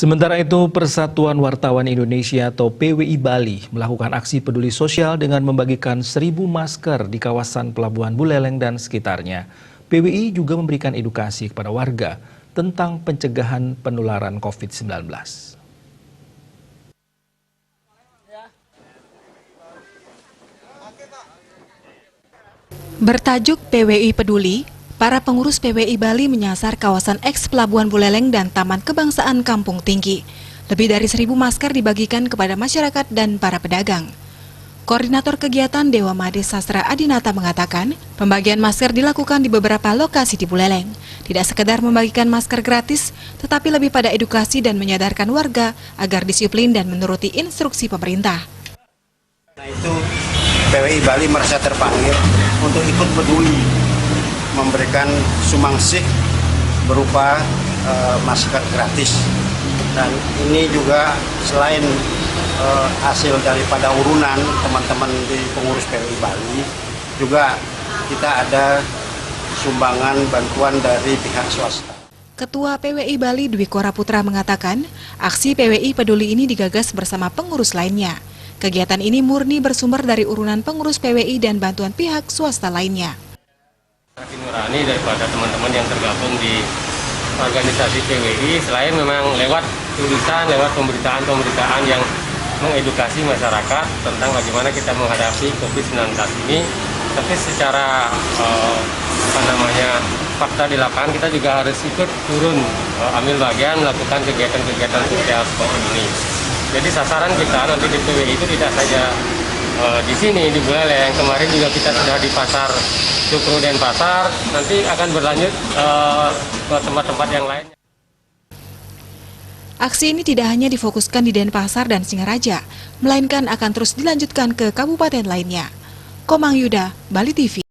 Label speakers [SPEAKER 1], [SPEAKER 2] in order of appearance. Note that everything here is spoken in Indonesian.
[SPEAKER 1] Sementara itu, Persatuan Wartawan Indonesia atau PWI Bali melakukan aksi peduli sosial dengan membagikan 1.000 masker di kawasan Pelabuhan Buleleng dan sekitarnya. PWI juga memberikan edukasi kepada warga tentang pencegahan penularan COVID-19.
[SPEAKER 2] Bertajuk PWI Peduli, para pengurus PWI Bali menyasar kawasan eks Pelabuhan Buleleng dan Taman Kebangsaan Kampung Tinggi. Lebih dari 1.000 masker dibagikan kepada masyarakat dan para pedagang. Koordinator kegiatan Dewa Made Sastra Adinata mengatakan, pembagian masker dilakukan di beberapa lokasi di Buleleng. Tidak sekedar membagikan masker gratis, tetapi lebih pada edukasi dan menyadarkan warga agar disiplin dan menuruti instruksi pemerintah.
[SPEAKER 3] Nah, itu PWI Bali merasa terpanggil untuk ikut peduli memberikan sumbangsi berupa masker gratis, dan ini juga selain hasil daripada urunan teman-teman di pengurus PWI Bali, juga kita ada sumbangan bantuan dari pihak swasta.
[SPEAKER 2] Ketua PWI Bali Dwi Kora Putra mengatakan, aksi PWI Peduli ini digagas bersama pengurus lainnya. Kegiatan ini murni bersumber dari urunan pengurus PWI dan bantuan pihak swasta lainnya.
[SPEAKER 4] Nurani daripada teman-teman yang tergabung di organisasi PWI, selain memang lewat tulisan, lewat pemberitaan yang mengedukasi masyarakat tentang bagaimana kita menghadapi COVID-19 ini, tapi secara fakta di lapangan kita juga harus ikut turun, ambil bagian, melakukan kegiatan-kegiatan sosial seperti ini. Jadi sasaran kita nanti di PWI itu tidak saja di sini, di Buleleng. Kemarin juga kita sudah di Pasar Cukru Denpasar, nanti akan berlanjut ke tempat-tempat yang lain.
[SPEAKER 2] Aksi ini tidak hanya difokuskan di Denpasar dan Singaraja, melainkan akan terus dilanjutkan ke kabupaten lainnya. Komang Yuda, Bali TV.